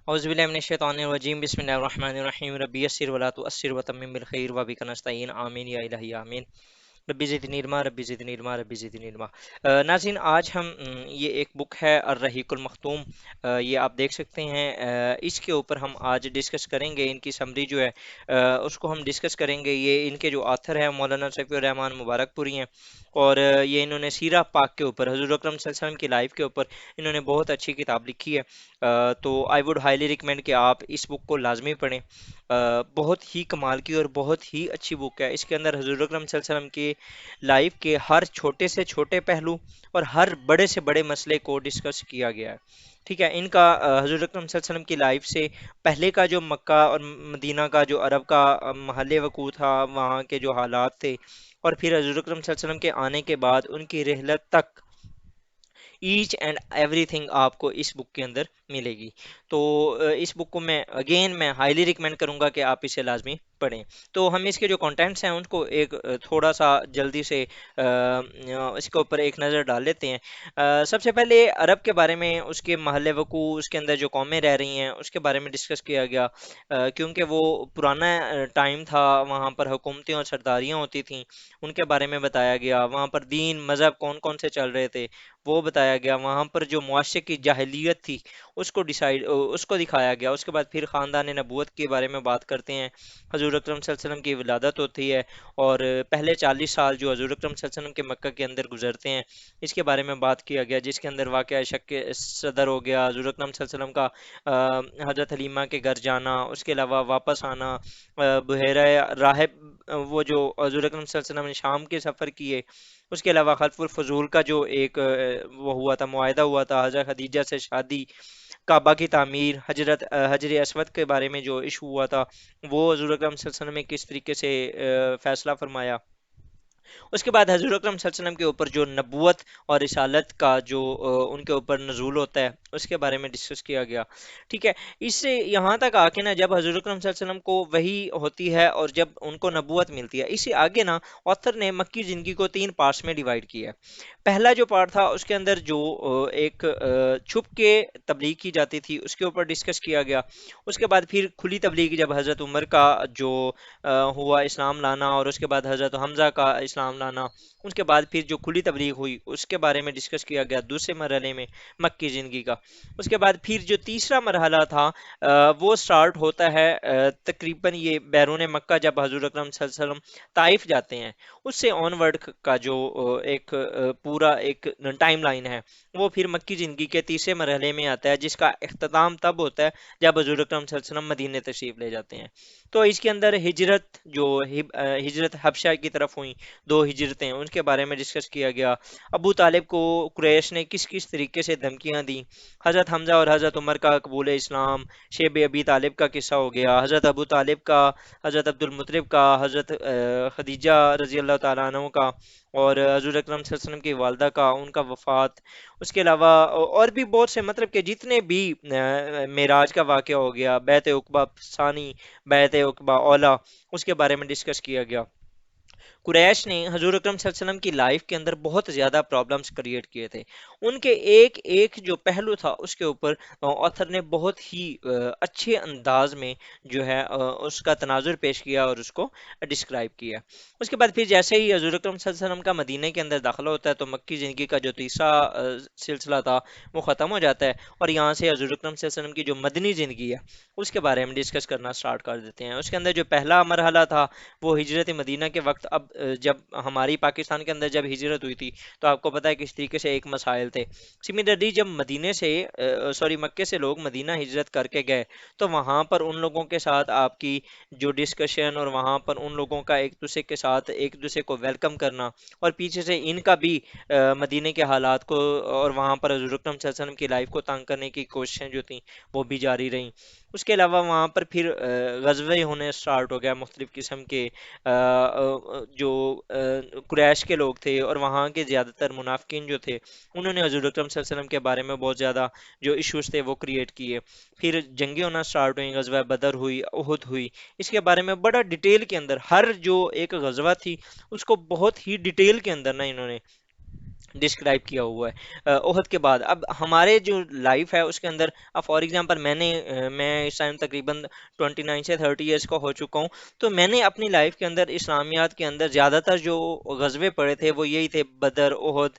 औज़ुबिल्लाहि बिस्मिल्लाहिर्रहमानिर्रहीम रब्बी यस्सिर वला तुअस्सिर वतम्मिम बिल खैर व बिका नस्तईन आमीन या इलाही आमीन। रब्बी ज़िदनी इल्मा रब्बी ज़िदनी इल्मा रब्बी ज़िदनी इल्मा। नाज़रीन, आज हम ये एक बुक है अर्रहीकुल मख्तूम, ये आप देख सकते हैं। इसके ऊपर हम आज डिस्कस करेंगे। इनकी समरी जो है उसको हम डिस्कस करेंगे। ये इनके जो ऑथर हैं मौलाना सफ़ीउर रहमान मुबारकपुरी हैं, और ये इन्होंने सीरा पाक के ऊपर हज़रत अकरम सल्लल्लाहु अलैहि वसल्लम की लाइफ के ऊपर इन्होंने बहुत अच्छी किताब लिखी है। तो आई वुड हाईली रिकमेंड कि आप इस बुक को लाजमी पढ़ें। बहुत ही कमाल की और बहुत ही अच्छी बुक है। इसके अंदर हज़रत अकरम सल्लल्लाहु अलैहि वसल्लम की लाइफ के हर छोटे से छोटे पहलू और हर बड़े से बड़े मसले को डिस्कस किया गया है। ठीक है। इनका हज़रत अकरम सल्लल्लाहु अलैहि वसल्लम की लाइफ से पहले का जो मक्का और मदीना का जो अरब का महल वकूँ था, वहाँ के जो हालात थे, और फिर हज़रत अकरम सल्लल्लाहु अलैहि वसल्लम के आने के बाद उनकी रिहलत तक, ईच एंड एवरीथिंग आपको इस बुक के अंदर मिलेगी। तो इस बुक को मैं हाईली रिकमेंड करूंगा कि आप इसे लाजमी पढ़ें। तो हम इसके जो कंटेंट्स हैं उनको एक थोड़ा सा जल्दी से इसके ऊपर एक नज़र डाल लेते हैं। सबसे पहले अरब के बारे में, उसके महल वकू, उसके अंदर जो कौमें रह रही हैं उसके बारे में डिस्कस किया गया। क्योंकि वो पुराना टाइम था, वहाँ पर हुकूमतें और सरदारियाँ होती थीं, उनके बारे में बताया गया। वहाँ पर दीन मज़हब कौन कौन से चल रहे थे वो बताया गया। वहाँ पर जो मुआशरे की जाहिलियत थी उसको दिखाया गया। उसके बाद फिर ख़ानदान नबूवत के बारे में बात करते हैं। हजूर अकरम सल्लल्लाहु अलैहि वसल्लम की विलादत होती है, और पहले 40 साल जो हजूर अकरम सल्लल्लाहु अलैहि वसल्लम के मक्का के अंदर गुजरते हैं, इसके बारे में बात किया गया। जिसके अंदर वाक़या शक सदर हो गया, हजूर अकरम सल्लल्लाहु अलैहि वसल्लम का हज़रत हलीमा के घर जाना, उसके अलावा वापस आना, बुहैरा राहिब, वो जो हजूर अकरम सल्लल्लाहु अलैहि वसल्लम ने शाम के सफ़र किए, उसके अलावा खलफुल फजूल का जो एक वो हुआ था, मुआहदा हुआ था, हज़रत खदीजा से शादी, काबा की तामीर, हजर असवद के बारे में जो इशू हुआ था, वो हजूर अकरम सल्लल्लाहु अलैहि वसल्लम ने किस तरीके से फैसला फरमाया। उसके बाद हजूर अकरम सल्लल्लाहु अलैहि वसल्लम के ऊपर जो नबूवत और रिसालत का जो उनके ऊपर नजूल होता है उसके बारे में डिस्कस किया गया। ठीक है। इससे यहाँ तक आके ना, जब हजूर अकरम सल्लल्लाहु अलैहि वसल्लम को वही होती है और जब उनको नबूवत मिलती है, इससे आगे ना ऑथर ने मक्की ज़िंदगी को 3 पार्ट्स में डिवाइड किया है। पहला जो पार्ट था उसके अंदर जो एक छुप के तबलीग की जाती थी उसके ऊपर डिस्कस किया गया। उसके बाद फिर खुली तबलीग, जब हज़रत उमर का जो हुआ इस्लाम लाना, और उसके बाद हज़रत हमज़ा का इस्लाम लाना, उसके बाद फिर जो खुली तबलीग हुई उसके बारे में डिस्कस किया गया दूसरे मरहले में मक्की ज़िंदगी का। उसके बाद फिर जो तीसरा मरहला था वो स्टार्ट होता है तकरीबन ये बैरून मक्का, जब हजूर अकरम सल्लल्लाहु अलैहि वसल्लम ताइफ जाते हैं, उससे ऑनवर्ड का जो एक पूरा एक टाइम लाइन है, वो फिर मक्की ज़िंदगी के तीसरे मरहले में आता है, जिसका इख्तिताम तब होता है जब हजूर अकरम सल्लल्लाहु अलैहि वसल्लम मदीने तशरीफ़ ले जाते हैं। तो इसके अंदर हिजरत, जो हिजरत हबशा की तरफ हुई, 2 हिजरतें, उनके बारे में डिस्कस किया गया। अबू तालिब को कुरैश ने किस किस तरीके से धमकियां दी, हज़रत हमज़ा और हज़रत उमर का कबूल इस्लाम, शेब अबी तालिब का किस्सा हो गया, हज़रत अबू तालिब का, हज़रत अब्दुल मुत्तलिब का, हज़रत खदीजा रज़ी अल्लाह तआला अन्हा का, और हज़ूर अकरम सल्लल्लाहु अलैहि वसल्लम की वालदा का, उनका वफ़ात। उसके अलावा और भी बहुत से, मतलब कि जितने भी मेराज का वाक़या हो गया, बैत उक़बा सानी, बैत उक़बा औला, उसके बारे में डिस्कस किया गया। कुरैश ने हजूर अकरम सल्लल्लाहु अलैहि वसल्लम की लाइफ के अंदर बहुत ज़्यादा प्रॉब्लम्स क्रिएट किए थे। उनके एक एक जो पहलू था उसके ऊपर ऑथर ने बहुत ही अच्छे अंदाज में जो है उसका तनाजुर पेश किया और उसको डिस्क्राइब किया। उसके बाद फिर जैसे ही हजूर अकरम सल्लल्लाहु अलैहि वसल्लम का मदीने के अंदर दाखिला होता है, तो मक्की ज़िंदगी का जो तीसरा सिलसिला था वो ख़त्म हो जाता है, और यहाँ से हजूर अकरम सल्लल्लाहु अलैहि वसल्लम की जो मदनी ज़िंदगी है उसके बारे में डिस्कस करना स्टार्ट कर देते हैं। उसके अंदर जो पहला मरहला था वो हिजरत मदीना के वक्त, अब जब हमारी पाकिस्तान के अंदर जब हिजरत हुई थी, तो आपको पता है किस तरीके से एक मसाइल थे। सिमिलरली जब मदीने से सॉरी मक्के से लोग मदीना हिजरत करके गए, तो वहाँ पर उन लोगों के साथ आपकी जो डिस्कशन, और वहाँ पर उन लोगों का एक दूसरे के साथ एक दूसरे को वेलकम करना, और पीछे से इनका भी मदीने के हालात को और वहाँ पर हज़रत अकरम सल्लल्लाहु अलैहि वसल्लम की लाइफ को तंग करने की कोशिशें जो थी वो भी जारी रहीं। उसके अलावा वहाँ पर फिर गज़वे होने स्टार्ट हो गया मुख्तलिफ़ किस्म के, जो कुरैश के लोग थे और वहाँ के ज़्यादातर मुनाफिकीन जो थे, उन्होंने हज़रत अकरम सल्लल्लाहु अलैहि वसल्लम के बारे में बहुत ज़्यादा जो इश्यूज थे वो क्रिएट किए। फिर जंगें होना स्टार्ट हुई, गज़वा बदर हुई, उहुद हुई। इसके बारे में बड़ा डिटेल के अंदर, हर जो एक गज़वा थी उसको बहुत ही डिटेल के अंदर ना इन्होंने डिस्क्राइब किया हुआ है ओहद के बाद। अब हमारे जो लाइफ है उसके अंदर, अब फॉर एग्जांपल मैं इस टाइम तकरीबन 29 से 30 इयर्स का हो चुका हूँ। तो मैंने अपनी लाइफ के अंदर इस्लामियात के अंदर ज़्यादातर जो गज़वे पढ़े थे वो यही थे, बदर, ओहद,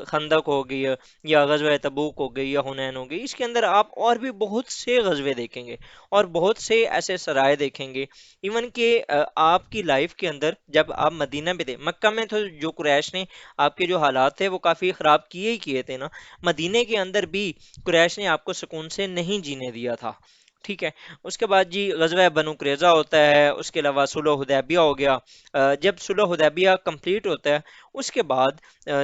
खंदक हो गई, या गज़वा तबूक हो गई, या हुनैन हो गई। इसके अंदर आप और भी बहुत से गज़वे देखेंगे और बहुत से ऐसे सराय देखेंगे। इवन कि आपकी लाइफ के अंदर जब आप मदीना में थे, मक्का में तो जो कुरैश ने आपके जो हालात थे वो काफ़ी ख़राब किए ही किए थे ना, मदीने के अंदर भी कुरैश ने आपको सुकून से नहीं जीने दिया था। ठीक है। उसके बाद जी गज़वा बनु कुरैज़ा होता है, उसके अलावा सुलह हुदैबिया हो गया। जब सुलह हुदैबिया कंप्लीट होता है उसके बाद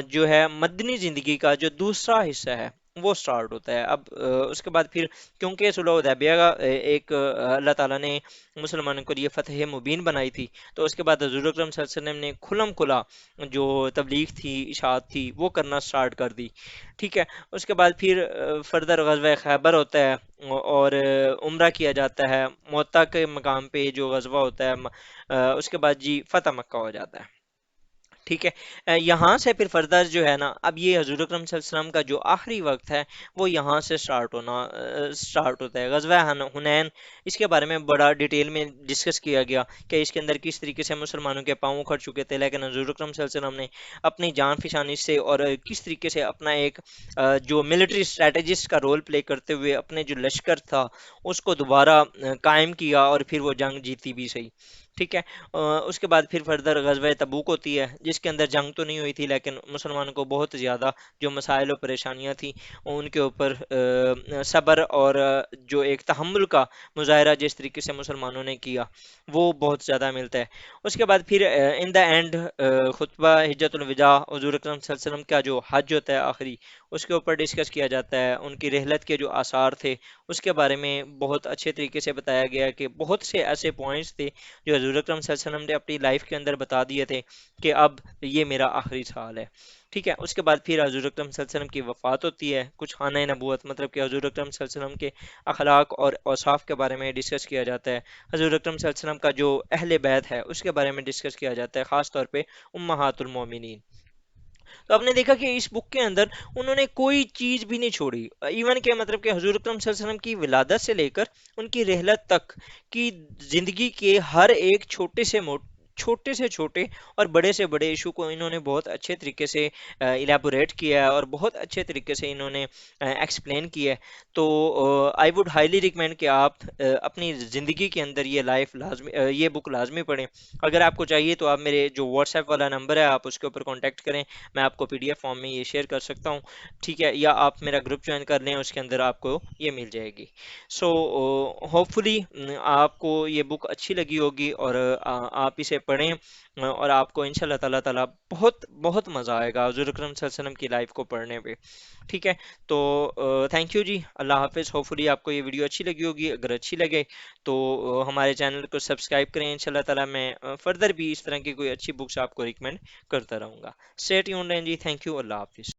जो है मदनी ज़िंदगी का जो दूसरा हिस्सा है वो स्टार्ट होता है। अब उसके बाद फिर क्योंकि सुलह हुदैबिया का एक अल्लाह ताला ने मुसलमानों को लिए फतह मुबीन बनाई थी, तो उसके बाद हजूर अकरम सल्लल्लाहु अलैहि वसल्लम ने खुलम खुला जो तबलीग थी, इशाअत थी, वो करना स्टार्ट कर दी। ठीक है। उसके बाद फिर फर्दर गज़वा खैबर होता है और उम्रा किया जाता है मुअत्ता के मकाम पे जो गज़वा होता है। उसके बाद जी फतह मक्का हो जाता है। ठीक है। यहाँ से फिर फर्दर जो है ना, अब ये हजूर अकरम सल्लल्लाहु अलैहि वसल्लम का जो आखिरी वक्त है वो यहाँ से स्टार्ट होता है गज़वा हुनैन। इसके बारे में बड़ा डिटेल में डिस्कस किया गया कि इसके अंदर किस तरीके से मुसलमानों के पाँव उखड़ चुके थे, लेकिन हजूर अकरम सल्लल्लाहु अलैहि वसल्लम ने अपनी जान फिशानी से और किस तरीके से अपना एक जो मिलिट्री स्ट्रेटेजिस्ट का रोल प्ले करते हुए अपने जो लश्कर था उसको दोबारा कायम किया और फिर वो जंग जीती भी सही। ठीक है। उसके बाद फिर फर्दर गज़वा तबूक होती है जिसके अंदर जंग तो नहीं हुई थी, लेकिन मुसलमानों को बहुत ज़्यादा जो मसाइल और परेशानियाँ थी उनके ऊपर सब्र और जो एक तहम्मुल का मुजाहरा जिस तरीके से मुसलमानों ने किया वो बहुत ज़्यादा मिलता है। उसके बाद फिर इन द एंड खुतबा हिज्जतुल विदा हुज़ूर अकरम सल्लल्लाहु अलैहि वसल्लम का जो हज होता है आखिरी, उसके ऊपर डिस्कस किया जाता है। उनकी रहलत के जो आसार थे उसके बारे में बहुत अच्छे तरीके से बताया गया कि बहुत से ऐसे पॉइंट्स थे जो हजूर अकरम सल्लल्लाहु अलैहि वसल्लम ने अपनी लाइफ के अंदर बता दिए थे कि अब ये मेरा आखिरी साल है। ठीक है। उसके बाद फिर हजूर अकरम सल्लल्लाहु अलैहि वसल्लम की वफ़ात होती है, कुछ खाना नबूवत मतलब कि हजूर अकरम सल्लल्लाहु अलैहि वसल्लम के अखलाक और औसाफ के बारे में डिस्कस किया जाता है। हजूर अकरम सल्लल्लाहु अलैहि वसल्लम का जो अहले बैत है उसके बारे में डिस्कस किया जाता है, ख़ास तौर पे उम्महातुल मोमिनीन। तो आपने देखा कि इस बुक के अंदर उन्होंने कोई चीज भी नहीं छोड़ी। इवन के मतलब कि हजूर अकरम सल्लल्लाहु अलैहि वसल्लम की विलादत से लेकर उनकी रहलत तक की जिंदगी के हर एक छोटे से छोटे और बड़े से बड़े इशू को इन्होंने बहुत अच्छे तरीके से इलेबोरेट किया है और बहुत अच्छे तरीके से इन्होंने एक्सप्लेन किया है। तो आई वुड हाईली रिकमेंड कि आप अपनी ज़िंदगी के अंदर ये बुक लाजमी पढ़ें। अगर आपको चाहिए तो आप मेरे जो व्हाट्सएप वाला नंबर है आप उसके ऊपर कांटेक्ट करें, मैं आपको पीडीएफ फॉर्म में ये शेयर कर सकता हूँ। ठीक है। या आप मेरा ग्रुप ज्वाइन कर लें, उसके अंदर आपको ये मिल जाएगी। सो होपफुली आपको ये बुक अच्छी लगी होगी और आप इसे पढ़ें और आपको इंशाल्लाह ताला ताला बहुत बहुत मज़ा आएगा हज़ूर अकरम सल्लल्लाहु अलैहि वसल्लम की लाइफ को पढ़ने पे। ठीक है। तो थैंक यू जी, अल्लाह हाफिज़। होपफुली आपको ये वीडियो अच्छी लगी होगी। अगर अच्छी लगे तो हमारे चैनल को सब्सक्राइब करें। इंशाल्लाह ताला मैं फर्दर भी इस तरह की कोई अच्छी बुक्स आपको रिकमेंड करता रहूँगा। स्टे ट्यून्ड जी, थैंक यू, अल्लाह हाफिज़।